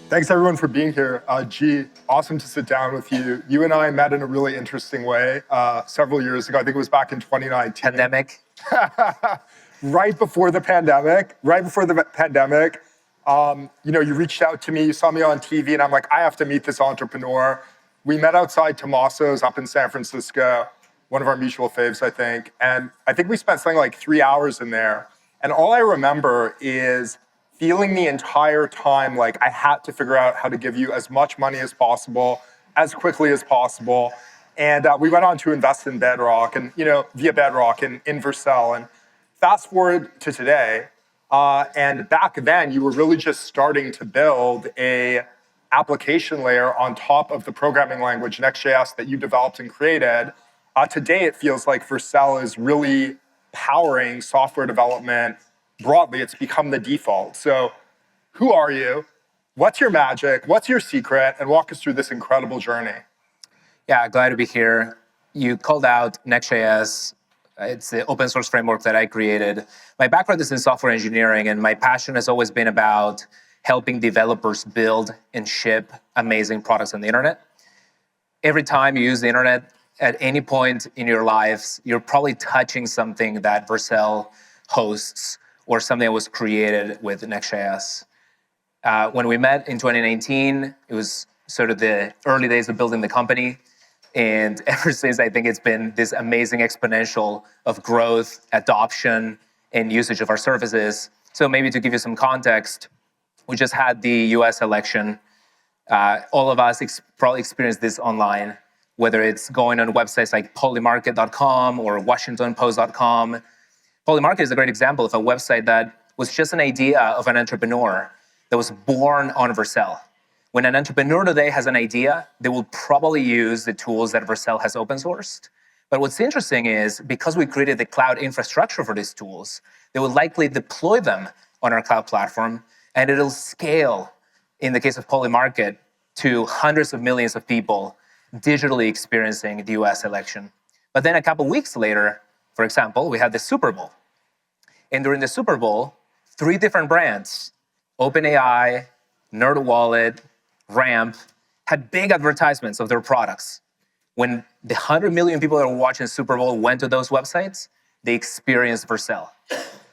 Thanks everyone for being here. G, awesome to sit down with you. You and I met in a really interesting way several years ago. I think it was back in 2019. Pandemic. Right before the pandemic. You reached out to me, you saw me on TV, and I'm like, I have to meet this entrepreneur. We met outside Tomaso's up in San Francisco, one of our mutual faves, I think. And I think we spent something like 3 hours in there. And all I remember is feeling the entire time like I had to figure out how to give you as much money as possible, as quickly as possible. And we went on to invest in Bedrock and, via Bedrock and in Vercel. And fast forward to today, and back then you were really just starting to build a application layer on top of the programming language Next.js that you developed and created. Today it feels like Vercel is really powering software development broadly. It's become the default. So who are you? What's your magic? What's your secret? And walk us through this incredible journey. Yeah, glad to be here. You called out Next.js. It's the open source framework that I created. My background is in software engineering, and my passion has always been about helping developers build and ship amazing products on the internet. Every time you use the internet, at any point in your lives, you're probably touching something that Vercel hosts or something that was created with Next.js. When we met in 2019, it was sort of the early days of building the company. And ever since, I think it's been this amazing exponential of growth, adoption, and usage of our services. So maybe to give you some context, we just had the US election. All of us probably experienced this online, whether it's going on websites like polymarket.com or washingtonpost.com. Polymarket is a great example of a website that was just an idea of an entrepreneur that was born on Vercel. When an entrepreneur today has an idea, they will probably use the tools that Vercel has open sourced. But what's interesting is because we created the cloud infrastructure for these tools, they will likely deploy them on our cloud platform, and it'll scale, in the case of Polymarket, to hundreds of millions of people digitally experiencing the US election. But then a couple weeks later, for example, we had the Super Bowl. And during the Super Bowl, 3 different brands, OpenAI, NerdWallet, Ramp, had big advertisements of their products. When the 100 million people that were watching the Super Bowl went to those websites, they experienced Vercel.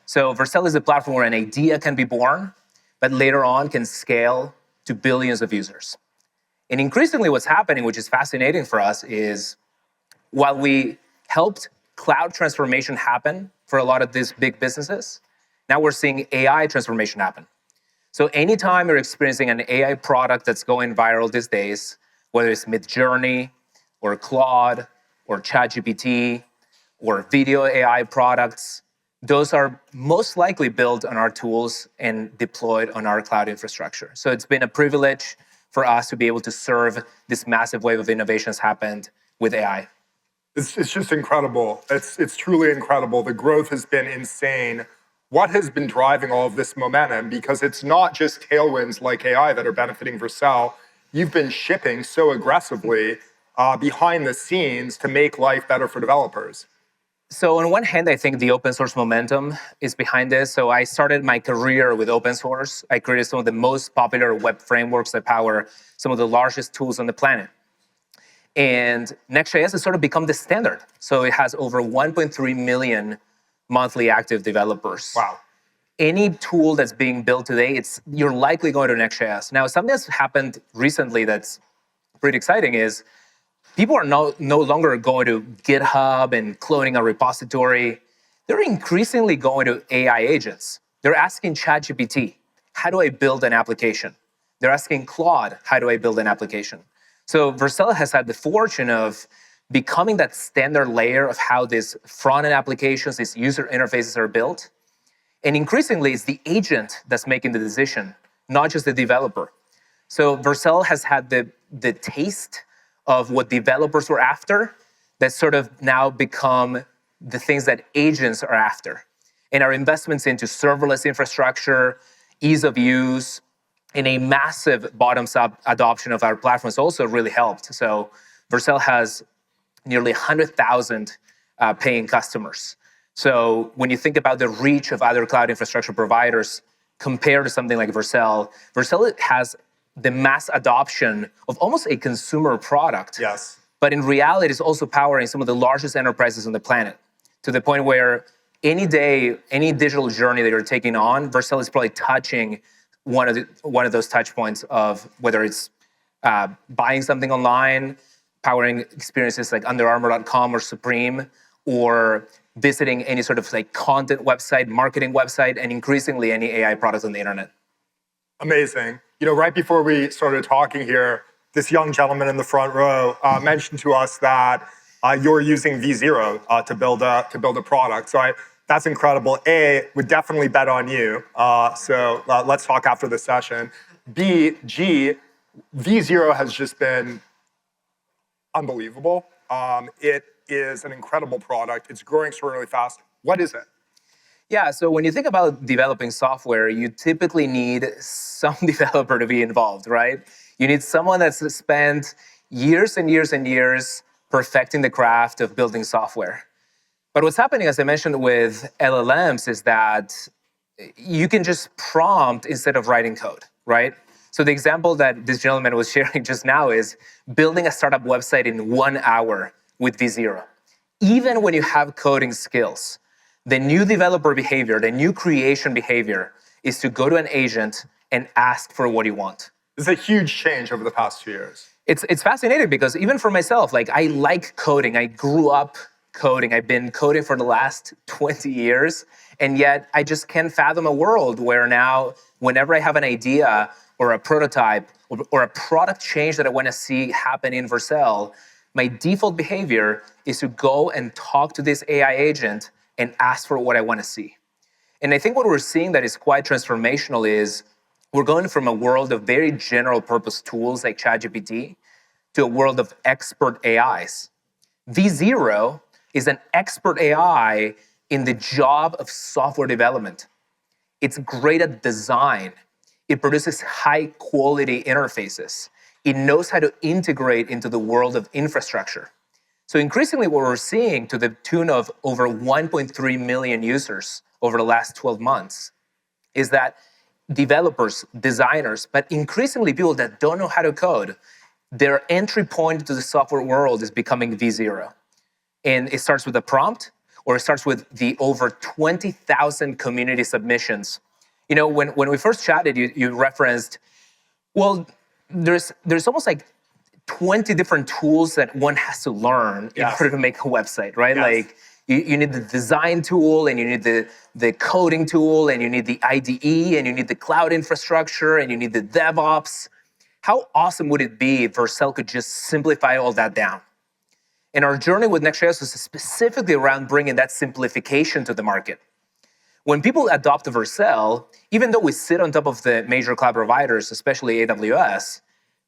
So Vercel is a platform where an idea can be born, but later on can scale to billions of users. And increasingly what's happening, which is fascinating for us, is while we helped cloud transformation happen for a lot of these big businesses, now we're seeing AI transformation happen. So anytime you're experiencing an AI product that's going viral these days, whether it's Midjourney or Claude or ChatGPT or video AI products, those are most likely built on our tools and deployed on our cloud infrastructure. So it's been a privilege for us to be able to serve this massive wave of innovations happened with AI. It's just incredible. It's truly incredible. The growth has been insane. What has been driving all of this momentum? Because it's not just tailwinds like AI that are benefiting Vercel. You've been shipping so aggressively behind the scenes to make life better for developers. So on one hand, I think the open source momentum is behind this. So I started my career with open source. I created some of the most popular web frameworks that power some of the largest tools on the planet. And Next.js has sort of become the standard. So it has over 1.3 million monthly active developers. Wow. Any tool that's being built today, you're likely going to Next.js. Now, something that's happened recently that's pretty exciting is people are no longer going to GitHub and cloning a repository. They're increasingly going to AI agents. They're asking ChatGPT, how do I build an application? They're asking Claude, how do I build an application? So Vercel has had the fortune of becoming that standard layer of how these front-end applications, these user interfaces are built. And increasingly, it's the agent that's making the decision, not just the developer. So Vercel has had the taste of what developers were after that sort of now become the things that agents are after. And our investments into serverless infrastructure, ease of use, and a massive bottoms-up adoption of our platforms also really helped. So Vercel has nearly 100,000 paying customers. So when you think about the reach of other cloud infrastructure providers compared to something like Vercel, Vercel has the mass adoption of almost a consumer product. Yes. But in reality, it's also powering some of the largest enterprises on the planet, to the point where any day, any digital journey that you're taking on, Vercel is probably touching one of those touch points of whether it's buying something online, powering experiences like UnderArmour.com or Supreme, or visiting any sort of like content website, marketing website, and increasingly any AI products on the internet. Amazing. Right before we started talking here, this young gentleman in the front row mentioned to us that you're using V0 to build a product. So that's incredible. A, would definitely bet on you. So let's talk after the session. B, G, V0 has just been unbelievable. It is an incredible product. It's growing really fast. What is it? Yeah, so when you think about developing software, you typically need some developer to be involved, right? You need someone that's spent years and years and years perfecting the craft of building software. But what's happening, as I mentioned with LLMs, is that you can just prompt instead of writing code, right? So the example that this gentleman was sharing just now is building a startup website in 1 hour with V0. Even when you have coding skills, the new developer behavior, the new creation behavior is to go to an agent and ask for what you want. It's a huge change over the past 2 years. It's fascinating because even for myself, like I like coding. I grew up coding. I've been coding for the last 20 years. And yet I just can't fathom a world where now, whenever I have an idea or a prototype or a product change that I want to see happen in Vercel, my default behavior is to go and talk to this AI agent and ask for what I want to see. And I think what we're seeing that is quite transformational is we're going from a world of very general purpose tools like ChatGPT to a world of expert AIs. V0 is an expert AI in the job of software development. It's great at design. It produces high quality interfaces. It knows how to integrate into the world of infrastructure. So increasingly what we're seeing, to the tune of over 1.3 million users over the last 12 months, is that developers, designers, but increasingly people that don't know how to code, their entry point to the software world is becoming V0. And it starts with a prompt, or it starts with the over 20,000 community submissions. When we first chatted, you referenced, well, there's almost like 20 different tools that one has to learn in order to make a website, right? Yes. Like you need the design tool, and you need the coding tool, and you need the IDE, and you need the cloud infrastructure, and you need the DevOps. How awesome would it be if Vercel could just simplify all that down? And our journey with Next.js is specifically around bringing that simplification to the market. When people adopt Vercel, even though we sit on top of the major cloud providers, especially AWS,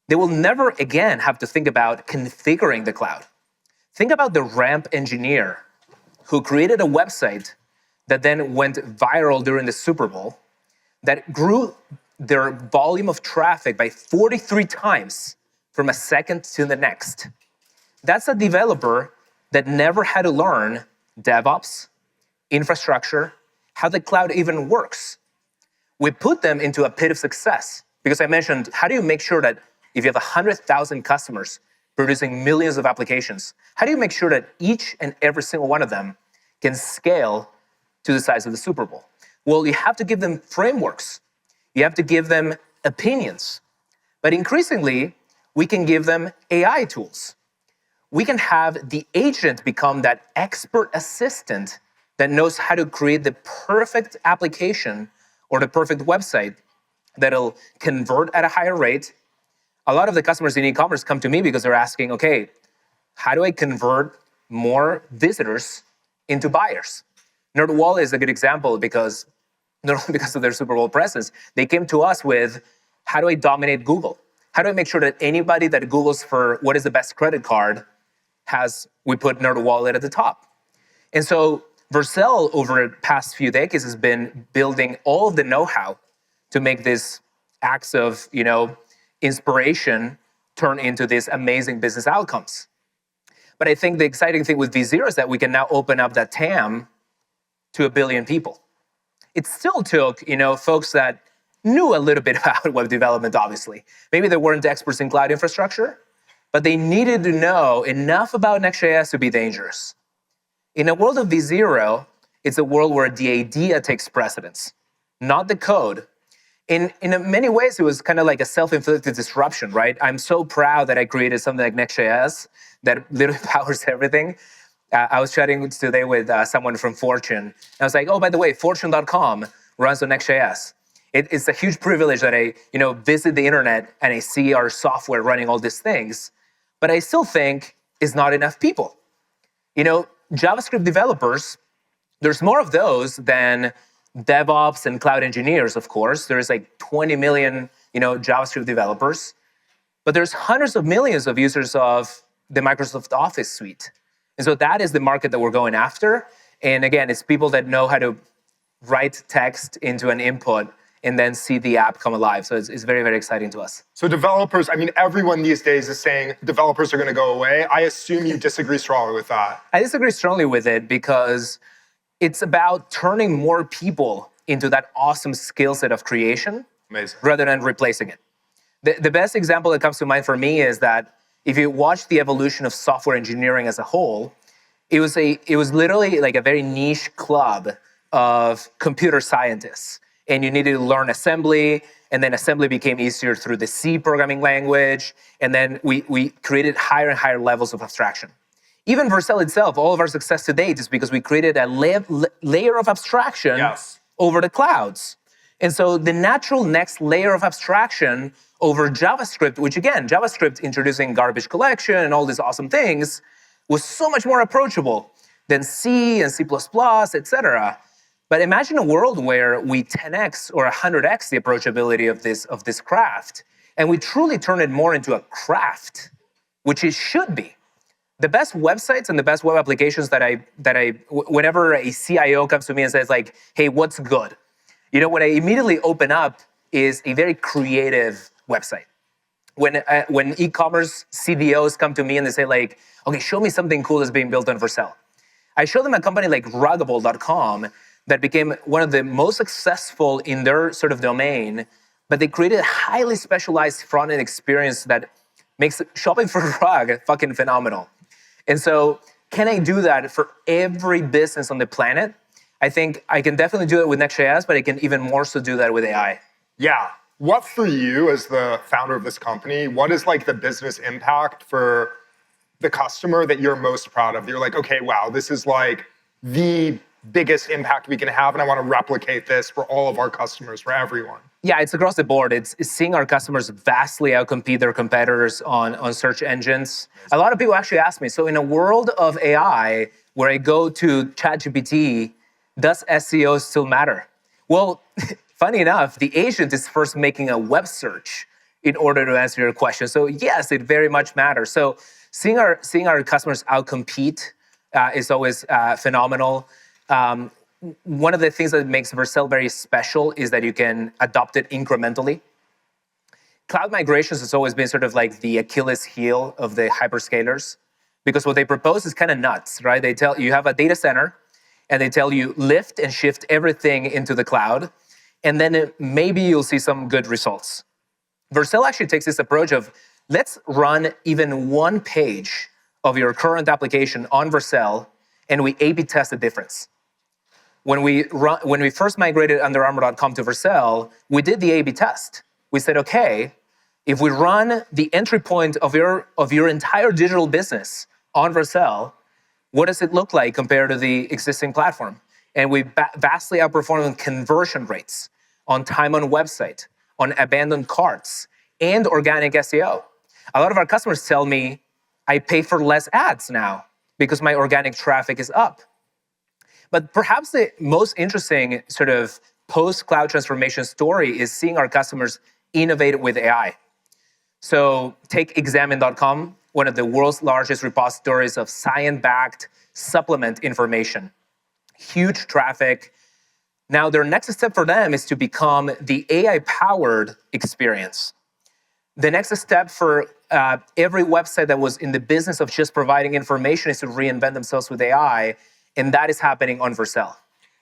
they will never again have to think about configuring the cloud. Think about the ramp engineer who created a website that then went viral during the Super Bowl, that grew their volume of traffic by 43 times from a second to the next. That's a developer that never had to learn DevOps, infrastructure, how the cloud even works. We put them into a pit of success because I mentioned, how do you make sure that if you have 100,000 customers producing millions of applications, how do you make sure that each and every single one of them can scale to the size of the Super Bowl? Well, you have to give them frameworks. You have to give them opinions. But increasingly, we can give them AI tools. We can have the agent become that expert assistant that knows how to create the perfect application or the perfect website that'll convert at a higher rate. A lot of the customers in e-commerce come to me because they're asking, okay, how do I convert more visitors into buyers? NerdWallet is a good example because not only because of their Super Bowl presence, they came to us with, how do I dominate Google? How do I make sure that anybody that Googles for what is the best credit card we put NerdWallet at the top? And so Vercel, over the past few decades, has been building all of the know-how to make these acts of, inspiration turn into these amazing business outcomes. But I think the exciting thing with V0 is that we can now open up that TAM to 1 billion people. It still took, folks that knew a little bit about web development, obviously. Maybe they weren't experts in cloud infrastructure, but they needed to know enough about Next.js to be dangerous. In a world of V0, it's a world where the idea takes precedence, not the code. In many ways, it was kind of like a self-inflicted disruption, right? I'm so proud that I created something like Next.js that literally powers everything. I was chatting today with someone from Fortune. And I was like, oh, by the way, Fortune.com runs on Next.js. It's a huge privilege that I visit the internet and I see our software running all these things. But I still think it's not enough people. JavaScript developers, there's more of those than DevOps and cloud engineers, of course. There's like 20 million, JavaScript developers. But there's hundreds of millions of users of the Microsoft Office suite. And so that is the market that we're going after. And again, it's people that know how to write text into an input and then see the app come alive. So it's very, very exciting to us. So developers, everyone these days is saying developers are going to go away. I assume you disagree strongly with that. I disagree strongly with it because it's about turning more people into that awesome skill set of creation. Amazing. Rather than replacing it. The best example that comes to mind for me is that if you watch the evolution of software engineering as a whole, it was literally like a very niche club of computer scientists. And you needed to learn assembly, and then assembly became easier through the C programming language, and then we created higher and higher levels of abstraction. Even Vercel itself, all of our success to date is because we created a layer of abstraction over the clouds. And so the natural next layer of abstraction over JavaScript, which again, JavaScript introducing garbage collection and all these awesome things, was so much more approachable than C and C++, etc. But imagine a world where we 10x or 100x the approachability of this craft, and we truly turn it more into a craft, which it should be. The best websites and the best web applications that I whenever a CIO comes to me and says like, hey, what's good? What I immediately open up is a very creative website. When e-commerce CDOs come to me and they say like, okay, show me something cool that's being built on Vercel. I show them a company like Ruggable.com that became one of the most successful in their sort of domain, but they created a highly specialized front-end experience that makes shopping for a rug fucking phenomenal. And so can I do that for every business on the planet? I think I can definitely do it with Next.js, but I can even more so do that with AI. Yeah. What for you as the founder of this company, what is like the business impact for the customer that you're most proud of? You're like, okay, wow, this is like the biggest impact we can have, and I want to replicate this for all of our customers, for everyone. Yeah, it's across the board. It's seeing our customers vastly outcompete their competitors on search engines. A lot of people actually ask me, so in a world of AI, where I go to ChatGPT, does SEO still matter? Well, funny enough, the agent is first making a web search in order to answer your question. So yes, it very much matters. So seeing our customers outcompete is always phenomenal. One of the things that makes Vercel very special is that you can adopt it incrementally. Cloud migrations has always been sort of like the Achilles heel of the hyperscalers, because what they propose is kind of nuts, right? They tell you have a data center, and they tell you lift and shift everything into the cloud, and then maybe you'll see some good results. Vercel actually takes this approach of, let's run even one page of your current application on Vercel, and we A/B test the difference. When we first migrated UnderArmour.com to Vercel, we did the A/B test. We said, okay, if we run the entry point of your entire digital business on Vercel, what does it look like compared to the existing platform? And we vastly outperformed on conversion rates, on time on website, on abandoned carts, and organic SEO. A lot of our customers tell me, I pay for less ads now because my organic traffic is up. But perhaps the most interesting sort of post-cloud transformation story is seeing our customers innovate with AI. So take Examine.com, one of the world's largest repositories of science-backed supplement information. Huge traffic. Now, their next step for them is to become the AI-powered experience. The next step for every website that was in the business of just providing information is to reinvent themselves with AI, and that is happening on Vercel.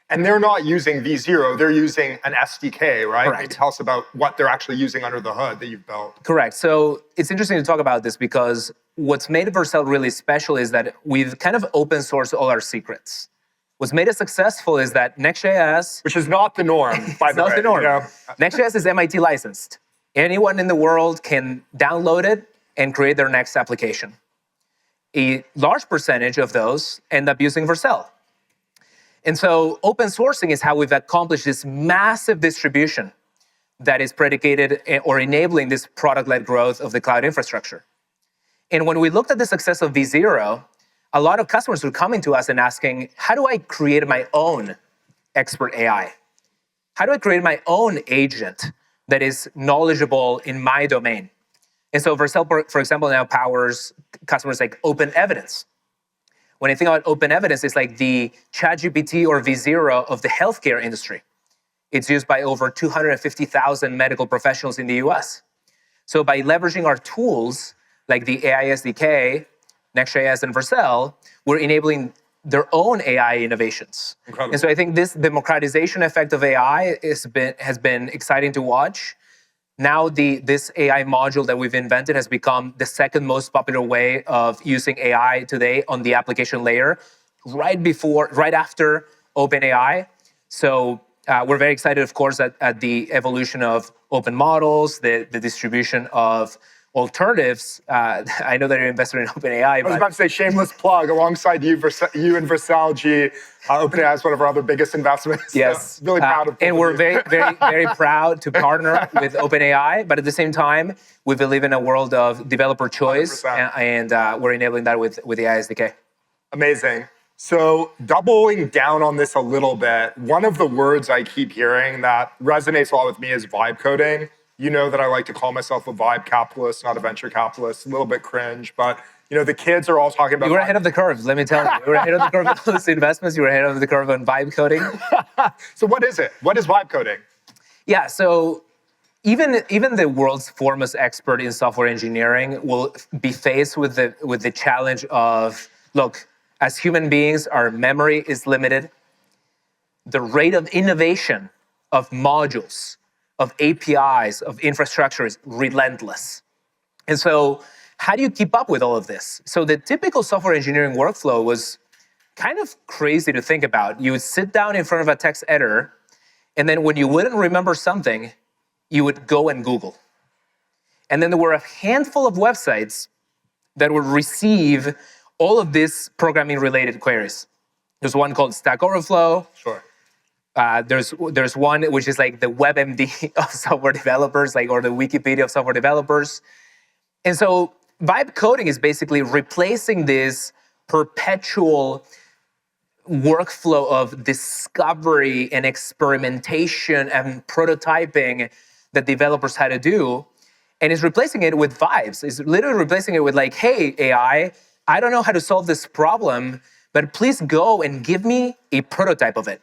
And they're not using V0, they're using an SDK, right? Correct. Maybe tell us about what they're actually using under the hood that you've built. Correct. So it's interesting to talk about this because what's made Vercel really special is that we've kind of open sourced all our secrets. What's made us successful is that Next.js, Which is not the norm, by the way. not the norm. You know? Next.js is MIT licensed. Anyone in the world can download it and create their next application. A large percentage of those end up using Vercel. And so open sourcing is how we've accomplished this massive distribution that is predicated or enabling this product-led growth of the cloud infrastructure. And when we looked at the success of V0, a lot of customers were coming to us and asking, how do I create my own expert AI? How do I create my own agent that is knowledgeable in my domain? And so Vercel, for example, now powers customers like Open Evidence. When I think about Open Evidence, it's like the ChatGPT or V0 of the healthcare industry. It's used by over 250,000 medical professionals in the US. So by leveraging our tools, like the AI SDK, Next.js, and Vercel, we're enabling their own AI innovations. Incredible. And so I think this democratization effect of AI has been exciting to watch. Now this AI module that we've invented has become the second most popular way of using AI today on the application layer, right after OpenAI. So we're very excited, of course, at the evolution of open models, the distribution of alternatives. I know that you're invested in OpenAI. I was about to say, shameless plug, alongside you and Vercel, G, OpenAI is one of our other biggest investments. Yes. So really proud of and we're you. very, very, very proud to partner with OpenAI, but at the same time, we believe in a world of developer choice, 100%. and we're enabling that with the AI SDK. Amazing. So doubling down on this a little bit, one of the words I keep hearing that resonates a lot with me is vibe coding. You know that I like to call myself a vibe capitalist, not a venture capitalist. A little bit cringe, but the kids are all talking about. You were ahead of the curve, let me tell you. You were ahead of the curve on those investments. You were ahead of the curve on vibe coding. So what is it? What is vibe coding? Yeah, so even the world's foremost expert in software engineering will be faced with the challenge of, look, as human beings, our memory is limited. The rate of innovation of modules, of APIs, of infrastructure is relentless. And so how do you keep up with all of this? So the typical software engineering workflow was kind of crazy to think about. You would sit down in front of a text editor, and then when you wouldn't remember something, you would go and Google. And then there were a handful of websites that would receive all of these programming-related queries. There's one called Stack Overflow. Sure. There's one which is like the WebMD of software developers, or the Wikipedia of software developers. And so vibe coding is basically replacing this perpetual workflow of discovery and experimentation and prototyping that developers had to do, and is replacing it with vibes. It's literally replacing it with like, hey, AI, I don't know how to solve this problem, but please go and give me a prototype of it.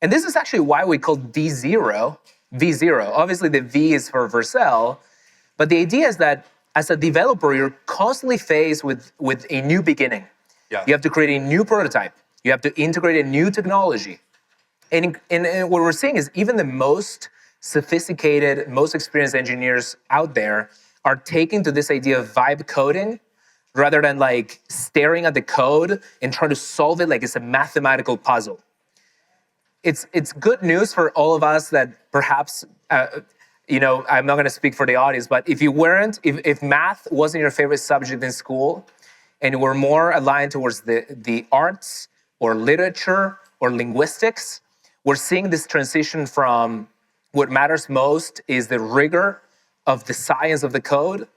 And this is actually why we call V0. Obviously, the V is for Vercel, but the idea is that as a developer, you're constantly faced with a new beginning. Yeah. You have to create a new prototype. You have to integrate a new technology. And what we're seeing is even the most sophisticated, most experienced engineers out there are taking to this idea of vibe coding rather than like staring at the code and trying to solve it like it's a mathematical puzzle. It's good news for all of us that perhaps, I'm not going to speak for the audience, but if math wasn't your favorite subject in school and you were more aligned towards the arts or literature or linguistics, we're seeing this transition from what matters most is the rigor of the science of the code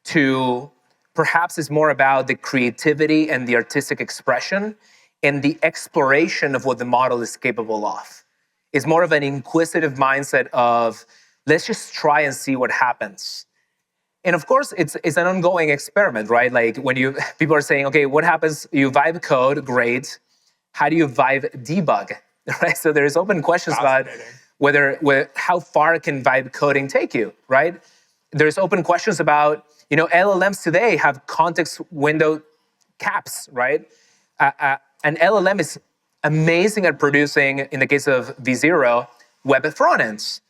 to perhaps it's more about the creativity and the artistic expression and the exploration of what the model is capable of. It's more of an inquisitive mindset of, let's just try and see what happens. And of course, it's an ongoing experiment, right? Like when people are saying, okay, what happens? You vibe code, great. How do you vibe debug, right? So there's open questions about how far can vibe coding take you, right? There's open questions about, LLMs today have context window caps, right? An LLM is amazing at producing, in the case of V0, web front ends.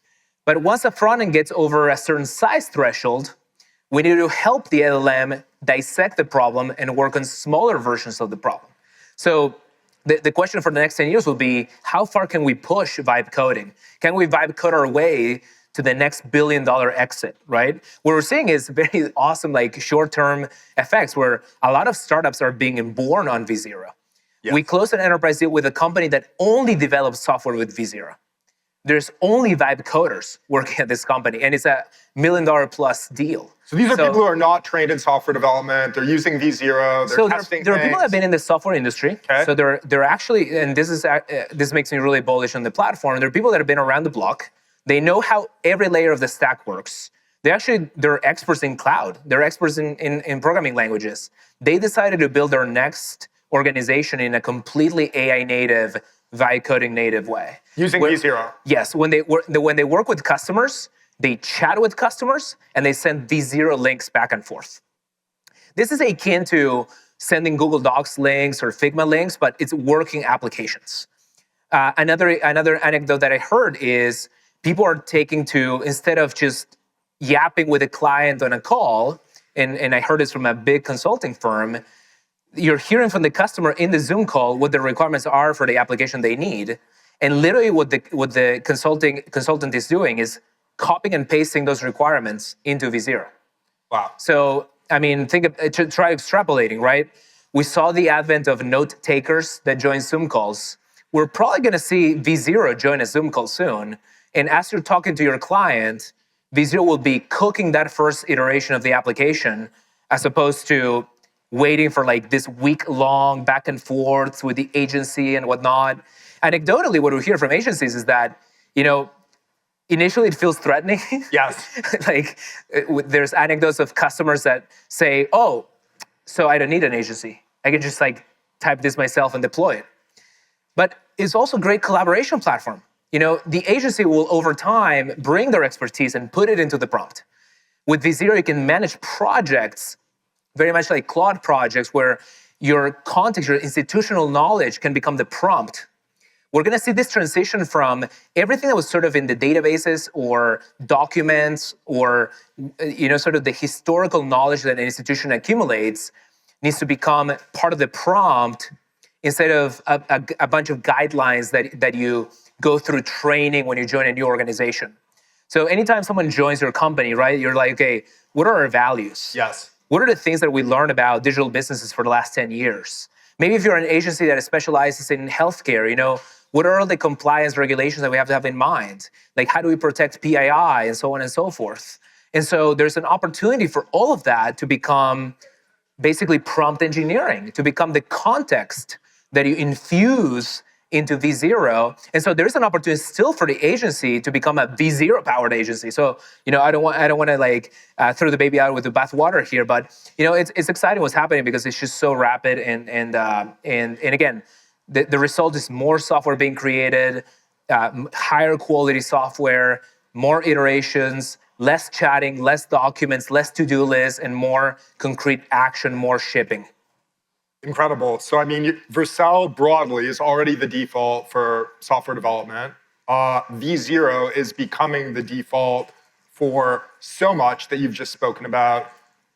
But once a front end gets over a certain size threshold, we need to help the LLM dissect the problem and work on smaller versions of the problem. So the question for the next 10 years will be, how far can we push vibe coding? Can we vibe code our way to the next billion-dollar exit, right? What we're seeing is very awesome, like short-term effects where a lot of startups are being born on V0. Yes. We closed an enterprise deal with a company that only develops software with V0. There's only vibe coders working at this company, and it's a $1 million plus deal. So these are people who are not trained in software development. They're using V0. They're testing there are people that have been in the software industry. Okay. So they're actually, and this makes me really bullish on the platform. There are people that have been around the block. They know how every layer of the stack works. They're experts in cloud. They're experts in programming languages. They decided to build their next organization in a completely AI native, vibe coding native way. Using V0. Yes, when they work with customers, they chat with customers and they send V0 links back and forth. This is akin to sending Google Docs links or Figma links, but it's working applications. Another anecdote that I heard is people are taking to, instead of just yapping with a client on a call, and I heard this from a big consulting firm, you're hearing from the customer in the Zoom call what the requirements are for the application they need. And literally what the consultant is doing is copying and pasting those requirements into V0. Wow. So, I mean, try extrapolating, right? We saw the advent of note takers that join Zoom calls. We're probably going to see V0 join a Zoom call soon. And as you're talking to your client, V0 will be cooking that first iteration of the application as opposed to waiting for like this week-long back and forth with the agency and whatnot. Anecdotally, what we hear from agencies is that, initially it feels threatening. Yes. Like there's anecdotes of customers that say, oh, so I don't need an agency. I can just like type this myself and deploy it. But it's also a great collaboration platform. The agency will over time bring their expertise and put it into the prompt. With V0, you can manage projects very much like Claude projects where your context, your institutional knowledge can become the prompt. We're going to see this transition from everything that was sort of in the databases or documents or, sort of the historical knowledge that an institution accumulates needs to become part of the prompt instead of a bunch of guidelines that you go through training when you join a new organization. So anytime someone joins your company, right, you're like, okay, what are our values? Yes. What are the things that we learned about digital businesses for the last 10 years? Maybe if you're an agency that specializes in healthcare, what are all the compliance regulations that we have to have in mind? Like, how do we protect PII and so on and so forth? And so there's an opportunity for all of that to become basically prompt engineering, to become the context that you infuse into V0. And so there's an opportunity still for the agency to become a V0 powered agency. So, I don't want to like throw the baby out with the bathwater here, but it's exciting what's happening because it's just so rapid and again, the result is more software being created, higher quality software, more iterations, less chatting, less documents, less to-do lists, and more concrete action, more shipping. Incredible. So, I mean, Vercel broadly is already the default for software development. V0 is becoming the default for so much that you've just spoken about.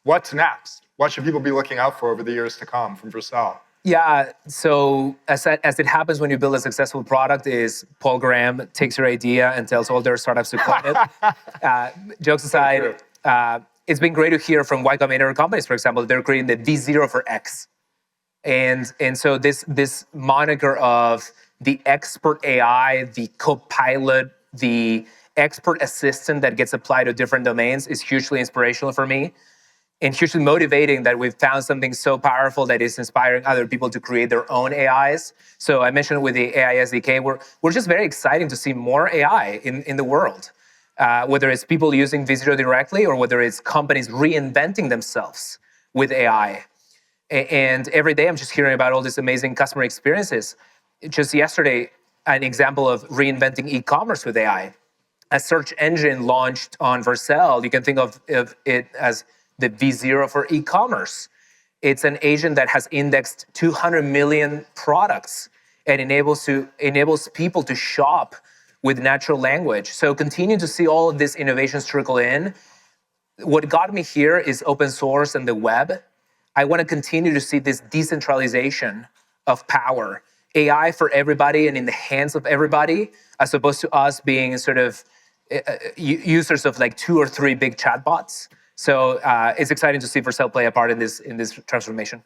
What's next? What should people be looking out for over the years to come from Vercel? Yeah, so as it happens when you build a successful product is Paul Graham takes your idea and tells all their startups to clone it. Jokes aside, it's been great to hear from Y Combinator companies, for example, they're creating the V0 for X. And so this moniker of the expert AI, the co-pilot, the expert assistant that gets applied to different domains is hugely inspirational for me and hugely motivating that we've found something so powerful that is inspiring other people to create their own AIs. So I mentioned with the AI SDK, we're just very excited to see more AI in the world, whether it's people using V0 directly or whether it's companies reinventing themselves with AI. And every day I'm just hearing about all these amazing customer experiences. Just yesterday, an example of reinventing e-commerce with AI. A search engine launched on Vercel. You can think of it as the V0 for e-commerce. It's an agent that has indexed 200 million products and enables people to shop with natural language. So continue to see all of these innovations trickle in. What got me here is open source and the web. I want to continue to see this decentralization of power, AI for everybody and in the hands of everybody, as opposed to us being sort of users of like 2 or 3 big chatbots. So it's exciting to see Vercel play a part in this transformation.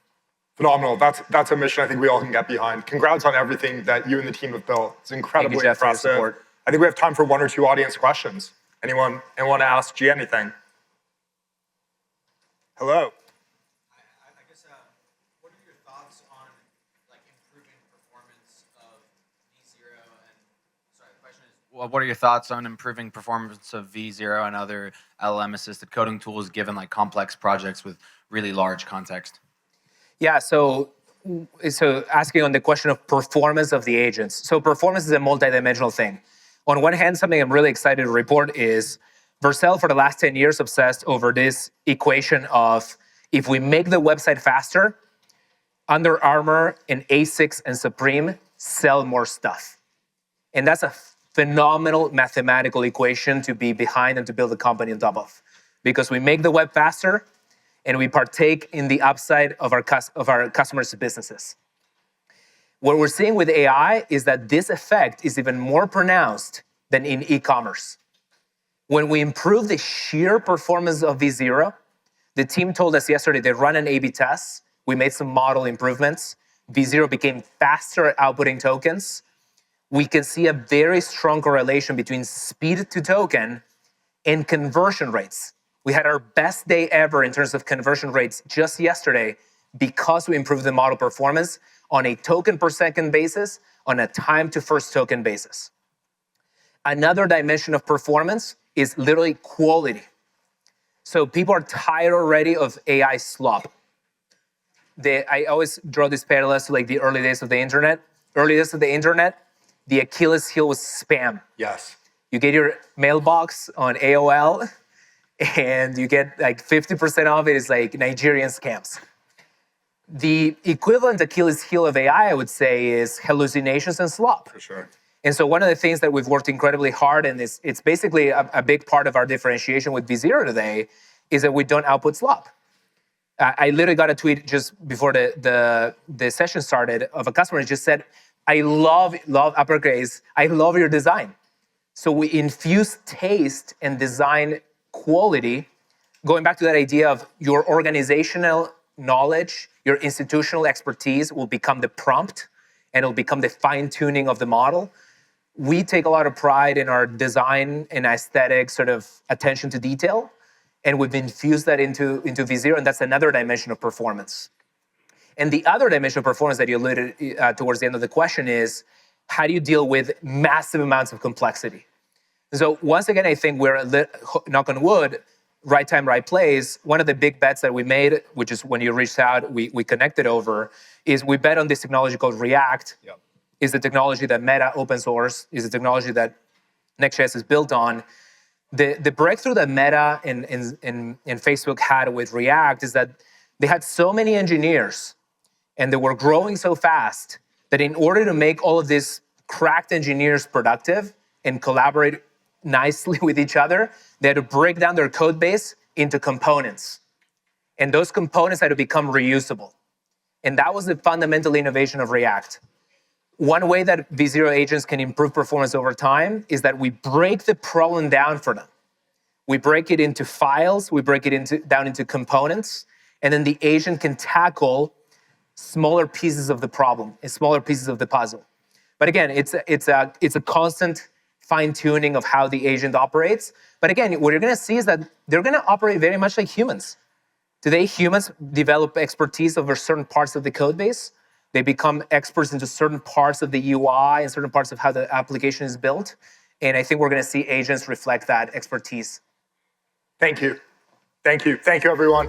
Phenomenal. That's a mission I think we all can get behind. Congrats on everything that you and the team have built. It's incredibly Geoff, for your impressive. support. I think we have time for 1 or 2 audience questions. Anyone want to ask G anything? Hello. I guess, what are your thoughts on like improving performance of V0 and, sorry, the question is, well, what are your thoughts on improving performance of V0 and other LLM-assisted coding tools given like complex projects with really large context? Yeah, so asking on the question of performance of the agents. So performance is a multidimensional thing. On one hand, something I'm really excited to report is Vercel for the last 10 years obsessed over this equation of if we make the website faster, Under Armour and ASICS and Supreme sell more stuff. And that's a phenomenal mathematical equation to be behind and to build a company on top of. Because we make the web faster and we partake in the upside of our customers' businesses. What we're seeing with AI is that this effect is even more pronounced than in e-commerce. When we improve the sheer performance of V0, the team told us yesterday they run an A/B test. We made some model improvements. V0 became faster at outputting tokens. We can see a very strong correlation between speed to token and conversion rates. We had our best day ever in terms of conversion rates just yesterday because we improved the model performance on a token per second basis, on a time to first token basis. Another dimension of performance is literally quality. So people are tired already of AI slop. I always draw this parallels to like the early days of the internet. Early days of the internet, the Achilles heel was spam. Yes. You get your mailbox on AOL and you get like 50% of it is like Nigerian scams. The equivalent Achilles heel of AI, I would say, is hallucinations and slop. For sure. And so one of the things that we've worked incredibly hard, and it's basically a big part of our differentiation with V0 today, is that we don't output slop. I literally got a tweet just before the session started of a customer who just said, I love uppercase, I love your design. So we infuse taste and design quality, going back to that idea of your organizational knowledge, your institutional expertise will become the prompt and it'll become the fine-tuning of the model. We take a lot of pride in our design and aesthetic sort of attention to detail, and we've infused that into V0, and that's another dimension of performance. And the other dimension of performance that you alluded towards the end of the question is, how do you deal with massive amounts of complexity? So once again, I think we're, knock on wood, right time, right place. One of the big bets that we made, which is when you reached out, we connected over, is we bet on this technology called React. Yep. Is the technology that Meta open source, is the technology that Next.js is built on. The breakthrough that Meta and Facebook had with React is that they had so many engineers and they were growing so fast that in order to make all of these cracked engineers productive and collaborate nicely with each other, they had to break down their code base into components. And those components had to become reusable. And that was the fundamental innovation of React. One way that V0 agents can improve performance over time is that we break the problem down for them. We break it into files, we break it down into components, and then the agent can tackle smaller pieces of the problem and smaller pieces of the puzzle. But again, it's a constant fine-tuning of how the agent operates. But again, what you're gonna see is that they're gonna operate very much like humans. Today, humans develop expertise over certain parts of the code base. They become experts into certain parts of the UI and certain parts of how the application is built. And I think we're gonna see agents reflect that expertise. Thank you. Thank you. Thank you, everyone.